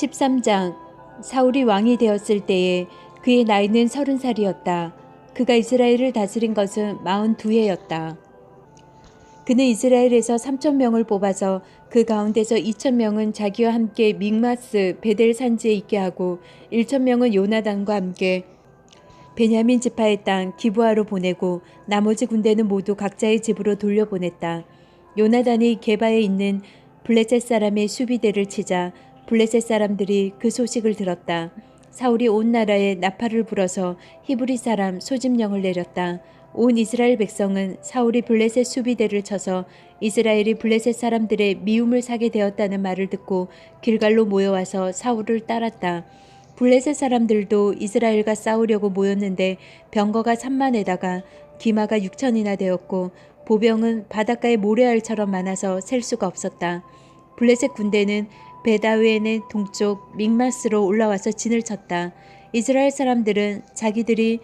13장. 사울이 왕이 되었을 때에 그의 나이는 30살이었다. 그가 이스라엘을 다스린 것은 42해였다. 그는 이스라엘에서 3,000명을 뽑아서 그 가운데서 2,000명은 자기와 함께 믹마스 베델 산지에 있게 하고 1,000명은 요나단과 함께 베냐민 지파의 땅 기브아로 보내고 나머지 군대는 모두 각자의 집으로 돌려보냈다. 요나단이 게바에 있는 블레셋 사람의 수비대를 치자 블레셋 사람들이 그 소식을 들었다. 사울이 온 나라에 나팔을 불어서 히브리 사람 소집령을 내렸다. 온 이스라엘 백성은 사울이 블레셋 수비대를 쳐서 이스라엘이 블레셋 사람들의 미움을 사게 되었다는 말을 듣고 길갈로 모여와서 사울을 따랐다. 블레셋 사람들도 이스라엘과 싸우려고 모였는데 병거가 3만에다가 기마가 6천이나 되었고 보병은 바닷가의 모래알처럼 많아서 셀 수가 없었다. 블레셋 군대는 베다웬의 동쪽 믹마스로 올라와서 진을 쳤다. 이스라엘 사람들은 자기들이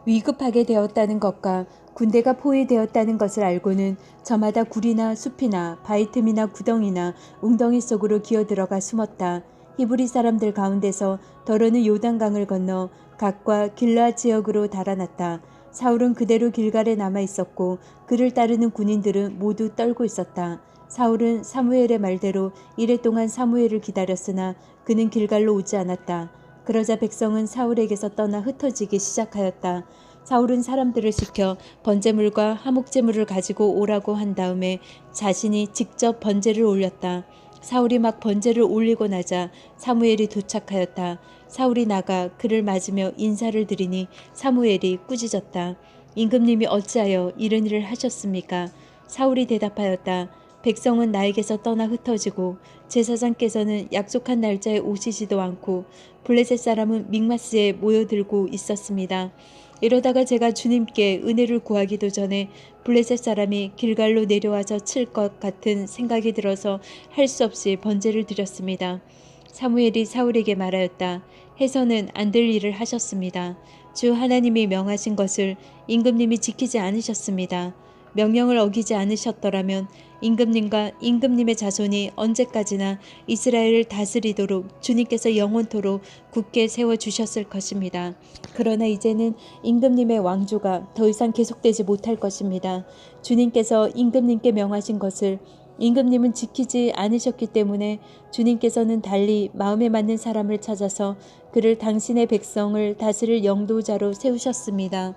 위급하게 되었다는 것과 군대가 포위되었다는 것을 알고는 저마다 굴이나 숲이나 바위 틈이나 구덩이나 웅덩이 속으로 기어들어가 숨었다. 히브리 사람들 가운데서 더러는 요단강을 건너 각과 길르앗 지역으로 달아났다. 사울은 그대로 길갈에 남아 있었고 그를 따르는 군인들은 모두 떨고 있었다. 사울은 사무엘의 말대로 이래 동안 사무엘을 기다렸으나 그는 길갈로 오지 않았다. 그러자 백성은 사울에게서 떠나 흩어지기 시작하였다. 사울은 사람들을 시켜 번제물과 화목제물을 가지고 오라고 한 다음에 자신이 직접 번제를 올렸다. 사울이 막 번제를 올리고 나자 사무엘이 도착하였다. 사울이 나가 그를 맞으며 인사를 드리니 사무엘이 꾸짖었다. 임금님이 어찌하여 이런 일을 하셨습니까? 사울이 대답하였다. 백성은 나에게서 떠나 흩어지고 제사장께서는 약속한 날짜에 오시지도 않고 블레셋 사람은 믹마스에 모여들고 있었습니다. 이러다가 제가 주님께 은혜를 구하기도 전에 블레셋 사람이 길갈로 내려와서 칠 것 같은 생각이 들어서 할 수 없이 번제를 드렸습니다. 사무엘이 사울에게 말하였다. 해서는 안 될 일을 하셨습니다. 주 하나님이 명하신 것을 임금님이 지키지 않으셨습니다. 명령을 어기지 않으셨더라면 임금님과 임금님의 자손이 언제까지나 이스라엘을 다스리도록 주님께서 영원토록 굳게 세워주셨을 것입니다. 그러나 이제는 임금님의 왕조가 더 이상 계속되지 못할 것입니다. 주님께서 임금님께 명하신 것을 임금님은 지키지 않으셨기 때문에 주님께서는 달리 마음에 맞는 사람을 찾아서 그를 당신의 백성을 다스릴 영도자로 세우셨습니다.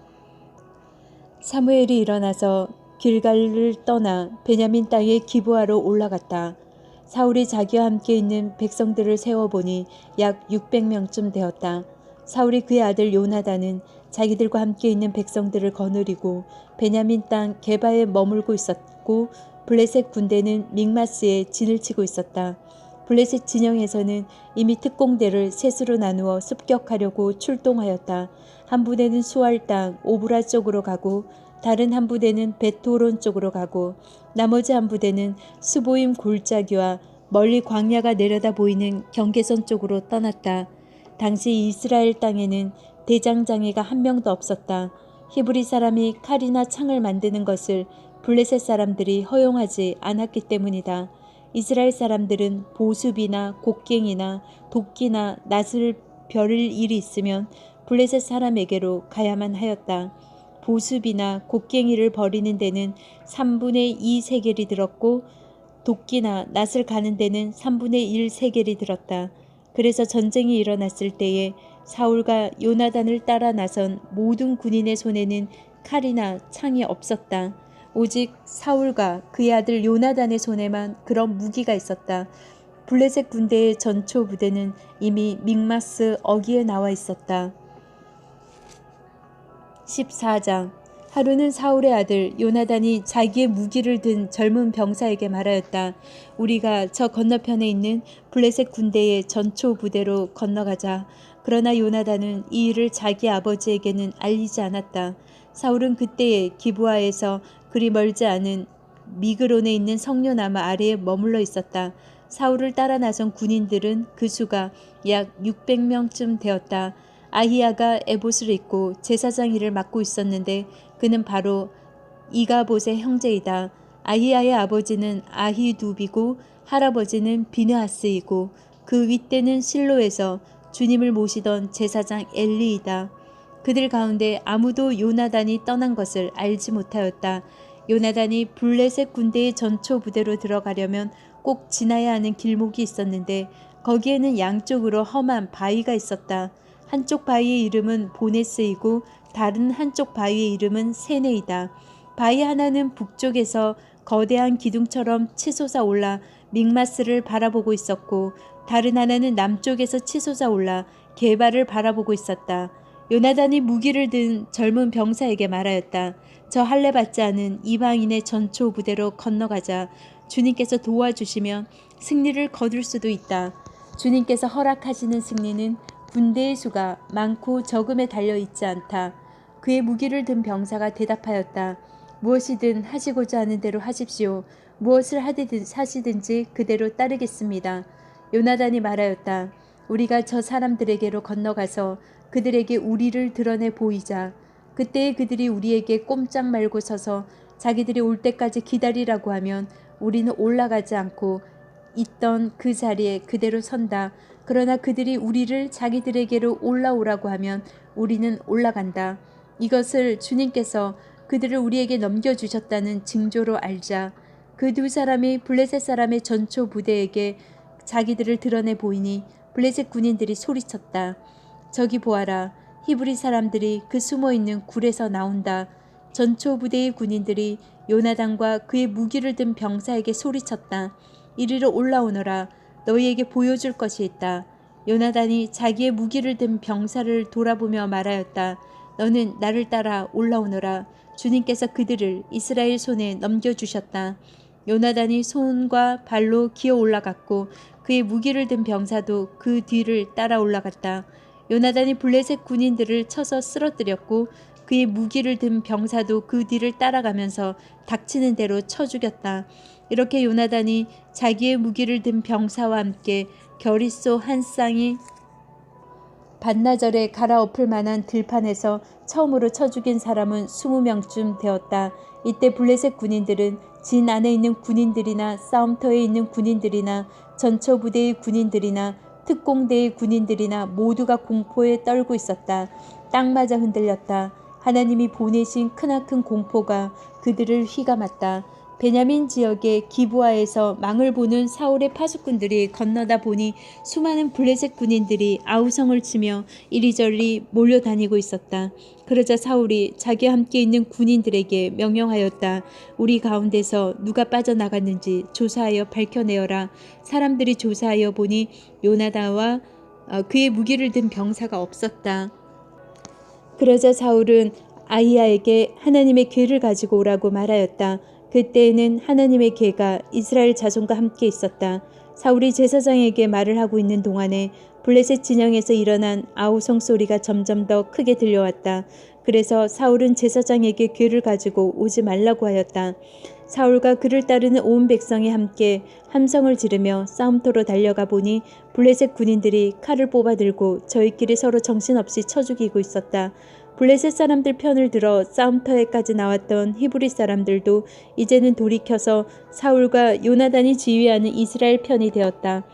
사무엘이 일어나서 길갈을 떠나 베냐민 땅의 기브아로 올라갔다. 사울이 자기와 함께 있는 백성들을 세어보니 약 600명쯤 되었다. 사울이 그의 아들 요나단은 자기들과 함께 있는 백성들을 거느리고 베냐민 땅 게바에 머물고 있었고 블레셋 군대는 믹마스에 진을 치고 있었다. 블레셋 진영에서는 이미 특공대를 셋으로 나누어 습격하려고 출동하였다. 한 부대는 수알 땅 오브라 쪽으로 가고 다른 한 부대는 베토론 쪽으로 가고 나머지 한 부대는 스보임 골짜기와 멀리 광야가 내려다 보이는 경계선 쪽으로 떠났다. 당시 이스라엘 땅에는 대장장이가 한 명도 없었다. 히브리 사람이 칼이나 창을 만드는 것을 블레셋 사람들이 허용하지 않았기 때문이다. 이스라엘 사람들은 보습이나 곡괭이나 도끼나 낫을 벼를 일이 있으면 블레셋 사람에게로 가야만 하였다. 보습이나 곡괭이를 버리는 데는 3분의 2 세겔이 들었고 도끼나 낫을 가는 데는 3분의 1 세겔이 들었다. 그래서 전쟁이 일어났을 때에 사울과 요나단을 따라 나선 모든 군인의 손에는 칼이나 창이 없었다. 오직 사울과 그의 아들 요나단의 손에만 그런 무기가 있었다. 블레셋 군대의 전초 부대는 이미 믹마스 어귀에 나와 있었다. 14장. 하루는 사울의 아들 요나단이 자기의 무기를 든 젊은 병사에게 말하였다. 우리가 저 건너편에 있는 블레셋 군대의 전초 부대로 건너가자. 그러나 요나단은 이 일을 자기 아버지에게는 알리지 않았다. 사울은 그때에 기브아에서 그리 멀지 않은 미그론에 있는 성료나무 아래에 머물러 있었다. 사울을 따라 나선 군인들은 그 수가 약 600명쯤 되었다. 아히야가 에봇을 입고 제사장 일을 맡고 있었는데 그는 바로 이가봇의 형제이다. 아히야의 아버지는 아히두비고 할아버지는 비느하스이고 그 윗대는 실로에서 주님을 모시던 제사장 엘리이다. 그들 가운데 아무도 요나단이 떠난 것을 알지 못하였다. 요나단이 블레셋 군대의 전초 부대로 들어가려면 꼭 지나야 하는 길목이 있었는데 거기에는 양쪽으로 험한 바위가 있었다. 한쪽 바위의 이름은 보네스이고 다른 한쪽 바위의 이름은 세네이다. 바위 하나는 북쪽에서 거대한 기둥처럼 치솟아 올라 믹마스를 바라보고 있었고 다른 하나는 남쪽에서 치솟아 올라 게발을 바라보고 있었다. 요나단이 무기를 든 젊은 병사에게 말하였다. 저 할례 받지 않은 이방인의 전초 부대로 건너가자. 주님께서 도와주시면 승리를 거둘 수도 있다. 주님께서 허락하시는 승리는 군대의 수가 많고 적음에 달려있지 않다. 그의 무기를 든 병사가 대답하였다. 무엇이든 하시고자 하는 대로 하십시오. 무엇을 하시든지 그대로 따르겠습니다. 요나단이 말하였다. 우리가 저 사람들에게로 건너가서 그들에게 우리를 드러내 보이자. 그때에 그들이 우리에게 꼼짝 말고 서서 자기들이 올 때까지 기다리라고 하면 우리는 올라가지 않고 있던 그 자리에 그대로 선다. 그러나 그들이 우리를 자기들에게로 올라오라고 하면 우리는 올라간다. 이것을 주님께서 그들을 우리에게 넘겨주셨다는 징조로 알자. 그 두 사람이 블레셋 사람의 전초 부대에게 자기들을 드러내 보이니 블레셋 군인들이 소리쳤다. 저기 보아라. 히브리 사람들이 그 숨어있는 굴에서 나온다. 전초 부대의 군인들이 요나단과 그의 무기를 든 병사에게 소리쳤다. 이리로 올라오너라. 너희에게 보여줄 것이 있다. 요나단이 자기의 무기를 든 병사를 돌아보며 말하였다. 너는 나를 따라 올라오너라. 주님께서 그들을 이스라엘 손에 넘겨주셨다. 요나단이 손과 발로 기어 올라갔고 그의 무기를 든 병사도 그 뒤를 따라 올라갔다. 요나단이 블레셋 군인들을 쳐서 쓰러뜨렸고 그의 무기를 든 병사도 그 뒤를 따라가면서 닥치는 대로 쳐 죽였다. 이렇게 요나단이 자기의 무기를 든 병사와 함께 겨릿소 한 쌍이 반나절에 갈아엎을 만한 들판에서 처음으로 쳐 죽인 사람은 20명쯤 되었다. 이때 블레셋 군인들은 진 안에 있는 군인들이나 싸움터에 있는 군인들이나 전초 부대의 군인들이나 특공대의 군인들이나 모두가 공포에 떨고 있었다. 딱 맞아 흔들렸다. 하나님이 보내신 크나큰 공포가 그들을 휘감았다. 베냐민 지역의 기브아에서 망을 보는 사울의 파수꾼들이 건너다 보니 수많은 블레셋 군인들이 아우성을 치며 이리저리 몰려다니고 있었다. 그러자 사울이 자기와 함께 있는 군인들에게 명령하였다. 우리 가운데서 누가 빠져나갔는지 조사하여 밝혀내어라. 사람들이 조사하여 보니 요나단과 그의 무기를 든 병사가 없었다. 그러자 사울은 아히야에게 하나님의 궤를 가지고 오라고 말하였다. 그때에는 하나님의 궤가 이스라엘 자손과 함께 있었다. 사울이 제사장에게 말을 하고 있는 동안에 블레셋 진영에서 일어난 아우성 소리가 점점 더 크게 들려왔다. 그래서 사울은 제사장에게 궤를 가지고 오지 말라고 하였다. 사울과 그를 따르는 온 백성이 함께 함성을 지르며 싸움터로 달려가 보니 블레셋 군인들이 칼을 뽑아 들고 저희끼리 서로 정신없이 쳐 죽이고 있었다. 블레셋 사람들 편을 들어 싸움터에까지 나왔던 히브리 사람들도 이제는 돌이켜서 사울과 요나단이 지휘하는 이스라엘 편이 되었다.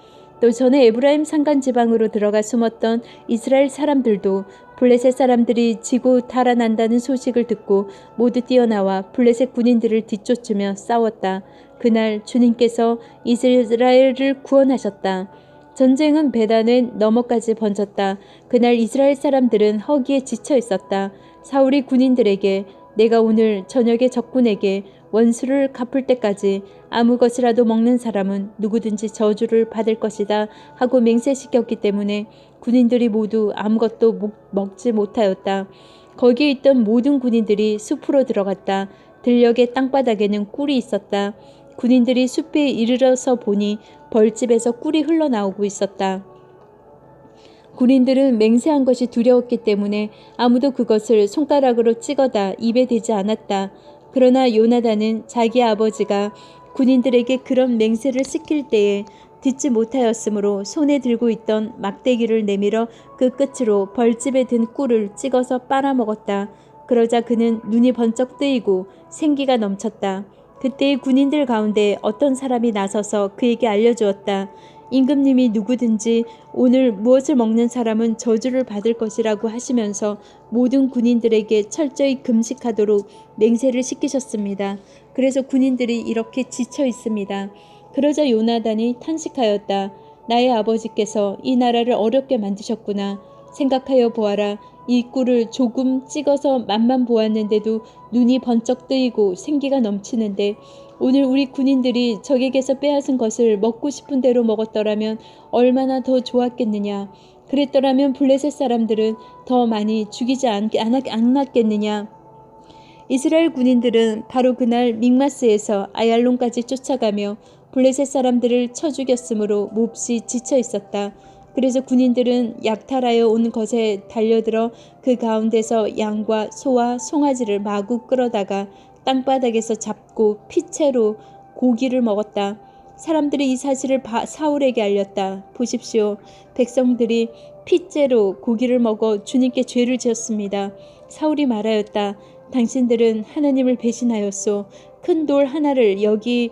또 전에 에브라임 산간 지방으로 들어가 숨었던 이스라엘 사람들도 블레셋 사람들이 지고 달아난다는 소식을 듣고 모두 뛰어나와 블레셋 군인들을 뒤쫓으며 싸웠다. 그날 주님께서 이스라엘을 구원하셨다. 전쟁은 베단의 너머까지 번졌다. 그날 이스라엘 사람들은 허기에 지쳐 있었다. 사울이 군인들에게 내가 오늘 저녁에 적군에게 원수를 갚을 때까지 아무 것이라도 먹는 사람은 누구든지 저주를 받을 것이다 하고 맹세시켰기 때문에 군인들이 모두 아무것도 먹지 못하였다. 거기에 있던 모든 군인들이 숲으로 들어갔다. 들녘의 땅바닥에는 꿀이 있었다. 군인들이 숲에 이르러서 보니 벌집에서 꿀이 흘러나오고 있었다. 군인들은 맹세한 것이 두려웠기 때문에 아무도 그것을 손가락으로 찍어다 입에 대지 않았다. 그러나 요나단은 자기 아버지가 군인들에게 그런 맹세를 시킬 때에 듣지 못하였으므로 손에 들고 있던 막대기를 내밀어 그 끝으로 벌집에 든 꿀을 찍어서 빨아먹었다. 그러자 그는 눈이 번쩍 뜨이고 생기가 넘쳤다. 그때의 군인들 가운데 어떤 사람이 나서서 그에게 알려주었다. 임금님이 누구든지 오늘 무엇을 먹는 사람은 저주를 받을 것이라고 하시면서 모든 군인들에게 철저히 금식하도록 맹세를 시키셨습니다. 그래서 군인들이 이렇게 지쳐 있습니다. 그러자 요나단이 탄식하였다. 나의 아버지께서 이 나라를 어렵게 만드셨구나. 생각하여 보아라. 이 꿀을 조금 찍어서 맛만 보았는데도 눈이 번쩍 뜨이고 생기가 넘치는데 오늘 우리 군인들이 적에게서 빼앗은 것을 먹고 싶은 대로 먹었더라면 얼마나 더 좋았겠느냐. 그랬더라면 블레셋 사람들은 더 많이 죽이지 않았겠느냐. 이스라엘 군인들은 바로 그날 믹마스에서 아얄론까지 쫓아가며 블레셋 사람들을 쳐 죽였으므로 몹시 지쳐 있었다. 그래서 군인들은 약탈하여 온 것에 달려들어 그 가운데서 양과 소와 송아지를 마구 끌어다가 땅바닥에서 잡고 피채로 고기를 먹었다. 사람들이 이 사실을 사울에게 알렸다. 보십시오. 백성들이 피째로 고기를 먹어 주님께 죄를 지었습니다. 사울이 말하였다. 당신들은 하나님을 배신하였소. 큰 돌 하나를 여기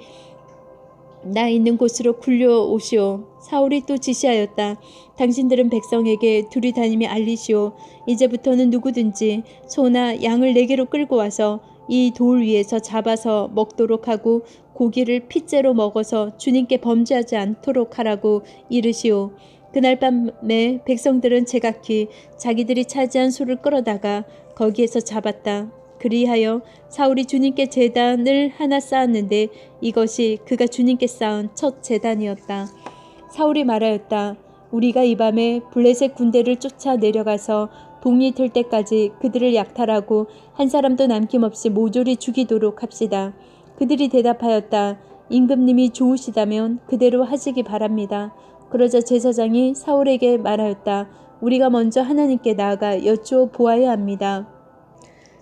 나 있는 곳으로 굴려오시오. 사울이 또 지시하였다. 당신들은 백성에게 두리다니며 알리시오. 이제부터는 누구든지 소나 양을 내게로 끌고 와서 이 돌 위에서 잡아서 먹도록 하고 고기를 핏째로 먹어서 주님께 범죄하지 않도록 하라고 이르시오. 그날 밤에 백성들은 제각기 자기들이 차지한 소를 끌어다가 거기에서 잡았다. 그리하여 사울이 주님께 제단을 하나 쌓았는데 이것이 그가 주님께 쌓은 첫 제단이었다. 사울이 말하였다. 우리가 이 밤에 블레셋 군대를 쫓아 내려가서 동이 틀 때까지 그들을 약탈하고 한 사람도 남김없이 모조리 죽이도록 합시다. 그들이 대답하였다. 임금님이 좋으시다면 그대로 하시기 바랍니다. 그러자 제사장이 사울에게 말하였다. 우리가 먼저 하나님께 나아가 여쭈어 보아야 합니다.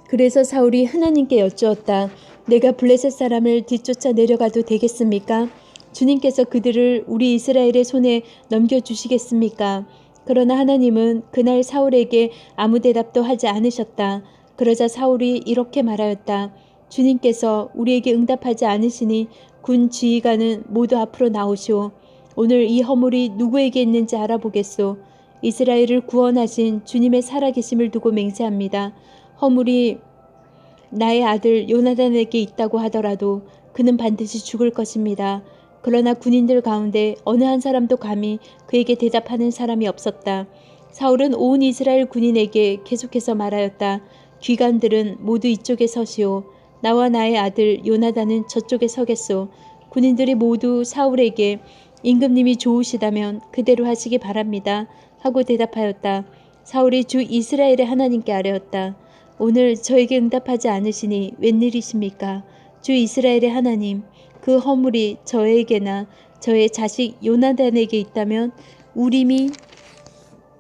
그래서 사울이 하나님께 여쭈었다. 내가 블레셋 사람을 뒤쫓아 내려가도 되겠습니까? 주님께서 그들을 우리 이스라엘의 손에 넘겨주시겠습니까? 그러나 하나님은 그날 사울에게 아무 대답도 하지 않으셨다. 그러자 사울이 이렇게 말하였다. 주님께서 우리에게 응답하지 않으시니 군 지휘관은 모두 앞으로 나오시오. 오늘 이 허물이 누구에게 있는지 알아보겠소. 이스라엘을 구원하신 주님의 살아계심을 두고 맹세합니다. 허물이 나의 아들 요나단에게 있다고 하더라도 그는 반드시 죽을 것입니다. 그러나 군인들 가운데 어느 한 사람도 감히 그에게 대답하는 사람이 없었다. 사울은 온 이스라엘 군인에게 계속해서 말하였다. 귀관들은 모두 이쪽에 서시오. 나와 나의 아들 요나단은 저쪽에 서겠소. 군인들이 모두 사울에게 임금님이 좋으시다면 그대로 하시기 바랍니다. 하고 대답하였다. 사울이 주 이스라엘의 하나님께 아뢰었다. 오늘 저에게 응답하지 않으시니 웬일이십니까? 주 이스라엘의 하나님, 그 허물이 저에게나 저의 자식 요나단에게 있다면 우림이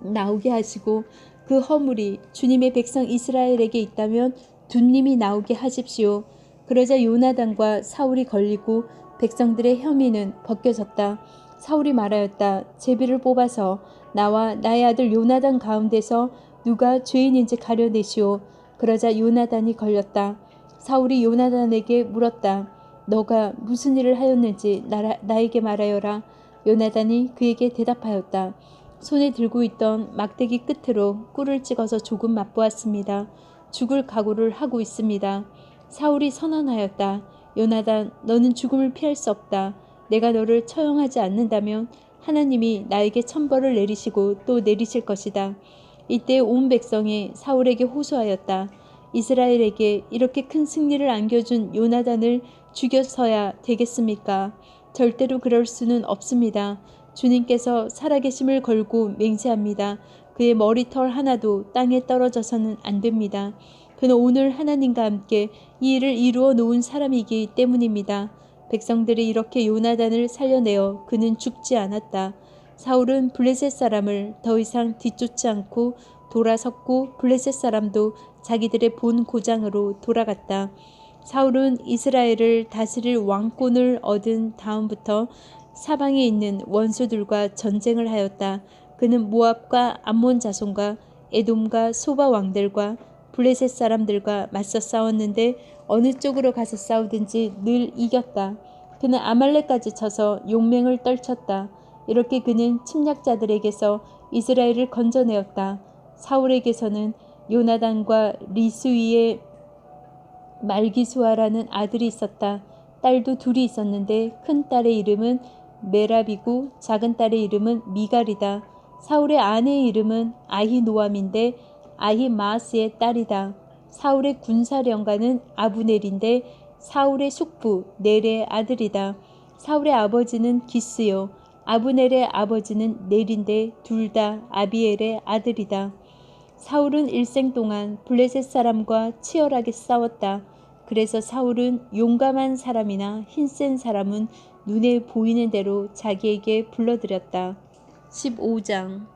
나오게 하시고 그 허물이 주님의 백성 이스라엘에게 있다면 둔님이 나오게 하십시오. 그러자 요나단과 사울이 걸리고 백성들의 혐의는 벗겨졌다. 사울이 말하였다. 제비를 뽑아서 나와 나의 아들 요나단 가운데서 누가 죄인인지 가려내시오. 그러자 요나단이 걸렸다. 사울이 요나단에게 물었다. 너가 무슨 일을 하였는지 나에게 말하여라. 요나단이 그에게 대답하였다. 손에 들고 있던 막대기 끝으로 꿀을 찍어서 조금 맛보았습니다. 죽을 각오를 하고 있습니다. 사울이 선언하였다. 요나단, 너는 죽음을 피할 수 없다. 내가 너를 처형하지 않는다면 하나님이 나에게 천벌을 내리시고 또 내리실 것이다. 이때 온 백성이 사울에게 호소하였다. 이스라엘에게 이렇게 큰 승리를 안겨준 요나단을 죽여서야 되겠습니까? 절대로 그럴 수는 없습니다. 주님께서 살아계심을 걸고 맹세합니다. 그의 머리털 하나도 땅에 떨어져서는 안 됩니다. 그는 오늘 하나님과 함께 이 일을 이루어 놓은 사람이기 때문입니다. 백성들이 이렇게 요나단을 살려내어 그는 죽지 않았다. 사울은 블레셋 사람을 더 이상 뒤쫓지 않고 돌아섰고 블레셋 사람도 자기들의 본 고장으로 돌아갔다. 사울은 이스라엘을 다스릴 왕권을 얻은 다음부터 사방에 있는 원수들과 전쟁을 하였다. 그는 모압과 암몬 자손과 에돔과 소바 왕들과 블레셋 사람들과 맞서 싸웠는데 어느 쪽으로 가서 싸우든지 늘 이겼다. 그는 아말렉까지 쳐서 용맹을 떨쳤다. 이렇게 그는 침략자들에게서 이스라엘을 건져내었다. 사울에게서는 요나단과 리스위의 말기수아라는 아들이 있었다. 딸도 둘이 있었는데 큰 딸의 이름은 메랍이고 작은 딸의 이름은 미갈이다. 사울의 아내의 이름은 아히노암인데 아히마아스의 딸이다. 사울의 군사령관은 아브넬인데 사울의 숙부 넬의 아들이다. 사울의 아버지는 기스요 아브넬의 아버지는 넬인데 둘 다 아비엘의 아들이다. 사울은 일생 동안 블레셋 사람과 치열하게 싸웠다. 그래서 사울은 용감한 사람이나 힘센 사람은 눈에 보이는 대로 자기에게 불러들였다. 15장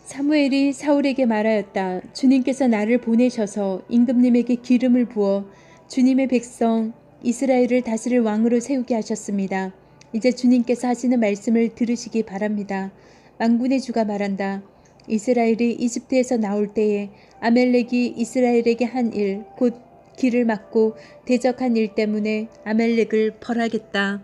사무엘이 사울에게 말하였다. 주님께서 나를 보내셔서 임금님에게 기름을 부어 주님의 백성 이스라엘을 다스릴 왕으로 세우게 하셨습니다. 이제 주님께서 하시는 말씀을 들으시기 바랍니다. 만군의 주가 말한다. 이스라엘이 이집트에서 나올 때에 아멜렉이 이스라엘에게 한 일, 곧 길을 막고 대적한 일 때문에 아멜렉을 벌하겠다.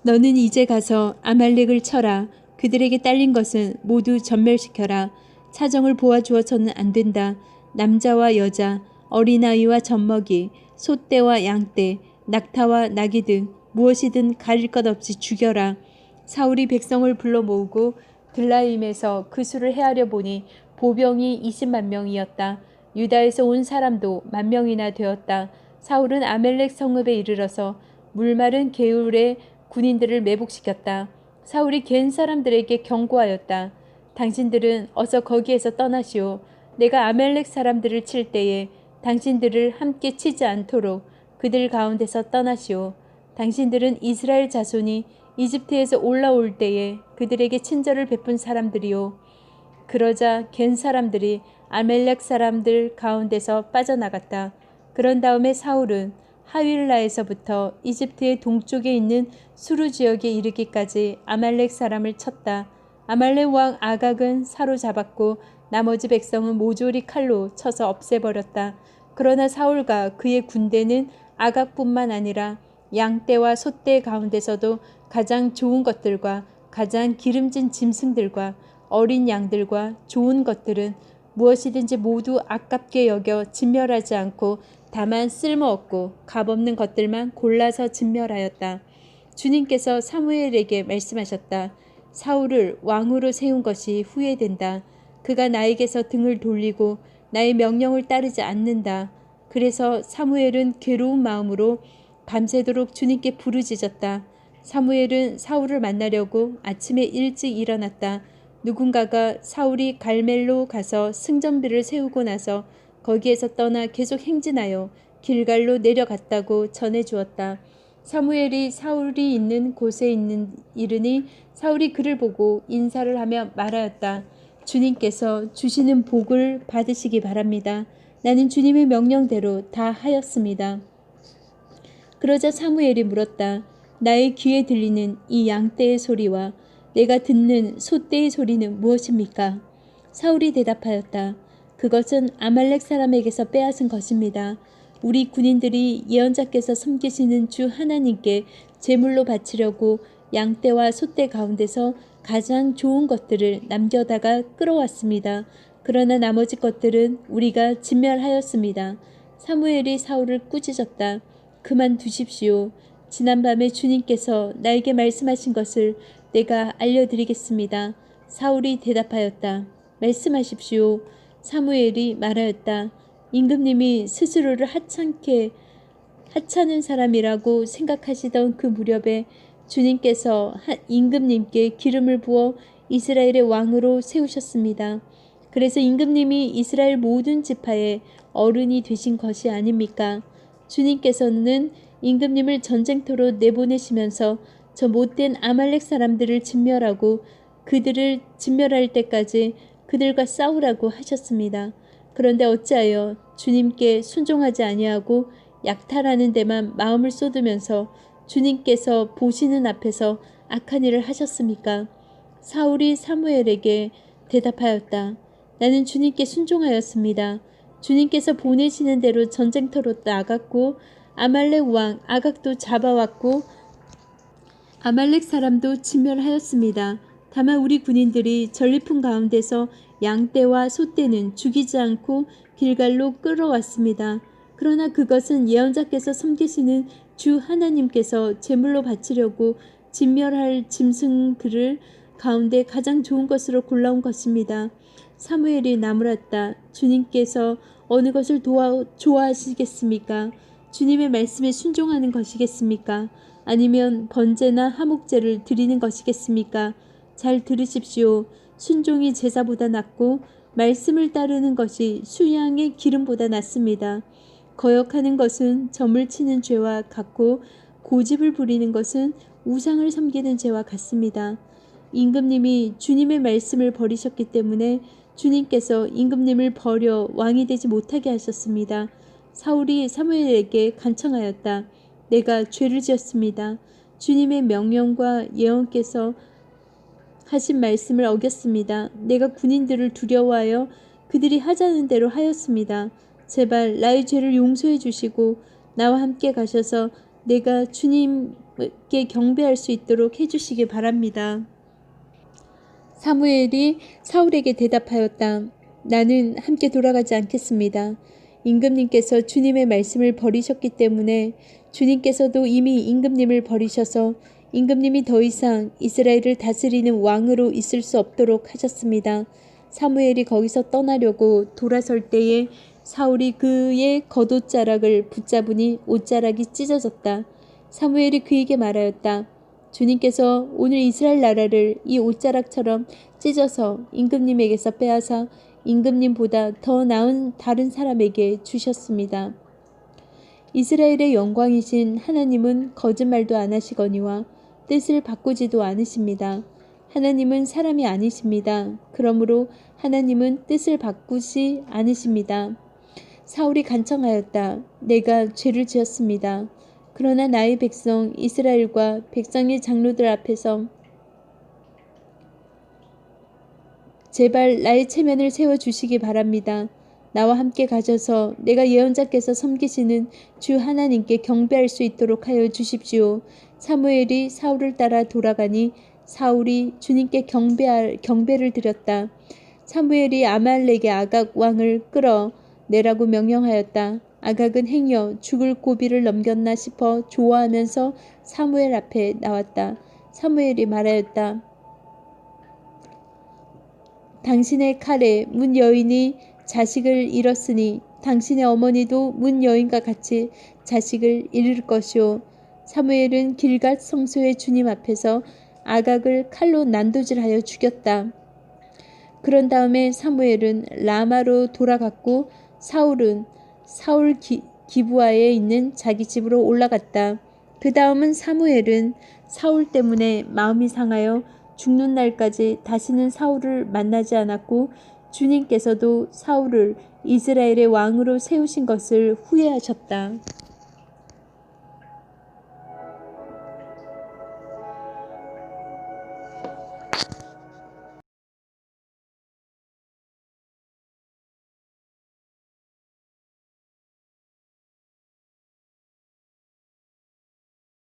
너는 이제 가서 아말렉을 쳐라. 그들에게 딸린 것은 모두 전멸시켜라. 사정을 보아주어서는 안 된다. 남자와 여자, 어린아이와 젖먹이, 소떼와 양떼, 낙타와 나귀 등 무엇이든 가릴 것 없이 죽여라. 사울이 백성을 불러 모으고 들라임에서 그 수를 헤아려 보니 보병이 20만 명이었다. 유다에서 온 사람도 10,000명이나 되었다. 사울은 아멜렉 성읍에 이르러서 물마른 개울에 군인들을 매복시켰다. 사울이 갠 사람들에게 경고하였다. 당신들은 어서 거기에서 떠나시오. 내가 아멜렉 사람들을 칠 때에 당신들을 함께 치지 않도록 그들 가운데서 떠나시오. 당신들은 이스라엘 자손이 이집트에서 올라올 때에 그들에게 친절을 베푼 사람들이요. 그러자 갠 사람들이 아멜렉 사람들 가운데서 빠져나갔다. 그런 다음에 사울은 하윌라에서부터 이집트의 동쪽에 있는 수루 지역에 이르기까지 아말렉 사람을 쳤다. 아말렉 왕 아각은 사로잡았고 나머지 백성은 모조리 칼로 쳐서 없애버렸다. 그러나 사울과 그의 군대는 아각뿐만 아니라 양떼와 소떼 가운데서도 가장 좋은 것들과 가장 기름진 짐승들과 어린 양들과 좋은 것들은 무엇이든지 모두 아깝게 여겨 진멸하지 않고 다만 쓸모없고 값없는 것들만 골라서 진멸하였다. 주님께서 사무엘에게 말씀하셨다. 사울을 왕으로 세운 것이 후회된다. 그가 나에게서 등을 돌리고 나의 명령을 따르지 않는다. 그래서 사무엘은 괴로운 마음으로 밤새도록 주님께 부르짖었다. 사무엘은 사울을 만나려고 아침에 일찍 일어났다. 누군가가 사울이 갈멜로 가서 승전비를 세우고 나서 거기에서 떠나 계속 행진하여 길갈로 내려갔다고 전해주었다. 사무엘이 사울이 있는 곳에 이르니 사울이 그를 보고 인사를 하며 말하였다. 주님께서 주시는 복을 받으시기 바랍니다. 나는 주님의 명령대로 다 하였습니다. 그러자 사무엘이 물었다. 나의 귀에 들리는 이 양떼의 소리와 내가 듣는 소떼의 소리는 무엇입니까? 사울이 대답하였다. 그것은 아말렉 사람에게서 빼앗은 것입니다. 우리 군인들이 예언자께서 섬기시는 주 하나님께 제물로 바치려고 양떼와 소떼 가운데서 가장 좋은 것들을 남겨다가 끌어왔습니다. 그러나 나머지 것들은 우리가 진멸하였습니다. 사무엘이 사울을 꾸짖었다. 그만두십시오. 지난밤에 주님께서 나에게 말씀하신 것을 내가 알려드리겠습니다. 사울이 대답하였다. 말씀하십시오. 사무엘이 말하였다. 임금님이 스스로를 하찮은 사람이라고 생각하시던 그 무렵에 주님께서 임금님께 기름을 부어 이스라엘의 왕으로 세우셨습니다. 그래서 임금님이 이스라엘 모든 지파의 어른이 되신 것이 아닙니까? 주님께서는 임금님을 전쟁터로 내보내시면서 저 못된 아말렉 사람들을 진멸하고 그들을 진멸할 때까지 그들과 싸우라고 하셨습니다. 그런데 어찌하여 주님께 순종하지 아니하고 약탈하는 데만 마음을 쏟으면서 주님께서 보시는 앞에서 악한 일을 하셨습니까? 사울이 사무엘에게 대답하였다. 나는 주님께 순종하였습니다. 주님께서 보내시는 대로 전쟁터로 나갔고 아말렉 왕 아각도 잡아왔고 아말렉 사람도 진멸하였습니다. 다만 우리 군인들이 전리품 가운데서 양떼와 소떼는 죽이지 않고 길갈로 끌어왔습니다. 그러나 그것은 예언자께서 섬기시는 주 하나님께서 제물로 바치려고 진멸할 짐승들을 가운데 가장 좋은 것으로 골라온 것입니다. 사무엘이 나무랐다. 주님께서 어느 것을 좋아하시겠습니까? 주님의 말씀에 순종하는 것이겠습니까? 아니면 번제나 화목제를 드리는 것이겠습니까? 잘 들으십시오. 순종이 제사보다 낫고 말씀을 따르는 것이 수양의 기름보다 낫습니다. 거역하는 것은 점을 치는 죄와 같고 고집을 부리는 것은 우상을 섬기는 죄와 같습니다. 임금님이 주님의 말씀을 버리셨기 때문에 주님께서 임금님을 버려 왕이 되지 못하게 하셨습니다. 사울이 사무엘에게 간청하였다. 내가 죄를 지었습니다. 주님의 명령과 예언께서 하신 말씀을 어겼습니다. 내가 군인들을 두려워하여 그들이 하자는 대로 하였습니다. 제발 나의 죄를 용서해 주시고 나와 함께 가셔서 내가 주님께 경배할 수 있도록 해주시기 바랍니다. 사무엘이 사울에게 대답하였다. 나는 함께 돌아가지 않겠습니다. 임금님께서 주님의 말씀을 버리셨기 때문에 주님께서도 이미 임금님을 버리셔서 임금님이 더 이상 이스라엘을 다스리는 왕으로 있을 수 없도록 하셨습니다. 사무엘이 거기서 떠나려고 돌아설 때에 사울이 그의 겉옷자락을 붙잡으니 옷자락이 찢어졌다. 사무엘이 그에게 말하였다. 주님께서 오늘 이스라엘 나라를 이 옷자락처럼 찢어서 임금님에게서 빼앗아 임금님보다 더 나은 다른 사람에게 주셨습니다. 이스라엘의 영광이신 하나님은 거짓말도 안 하시거니와 뜻을 바꾸지도 않으십니다. 하나님은 사람이 아니십니다. 그러므로 하나님은 뜻을 바꾸지 않으십니다. 사울이 간청하였다. 내가 죄를 지었습니다. 그러나 나의 백성 이스라엘과 백성의 장로들 앞에서 제발 나의 체면을 세워주시기 바랍니다. 나와 함께 가셔서 내가 예언자께서 섬기시는 주 하나님께 경배할 수 있도록 하여 주십시오. 사무엘이 사울을 따라 돌아가니 사울이 주님께 경배를 드렸다. 사무엘이 아말렉의 아각 왕을 끌어내라고 명령하였다. 아각은 행여 죽을 고비를 넘겼나 싶어 좋아하면서 사무엘 앞에 나왔다. 사무엘이 말하였다. 당신의 칼에 문 여인이 자식을 잃었으니 당신의 어머니도 문 여인과 같이 자식을 잃을 것이오. 사무엘은 길갓 성소의 주님 앞에서 아각을 칼로 난도질하여 죽였다. 그런 다음에 사무엘은 라마로 돌아갔고 사울은 사울 기브아에 있는 자기 집으로 올라갔다. 그 다음은 사무엘은 사울 때문에 마음이 상하여 죽는 날까지 다시는 사울을 만나지 않았고 주님께서도 사울을 이스라엘의 왕으로 세우신 것을 후회하셨다.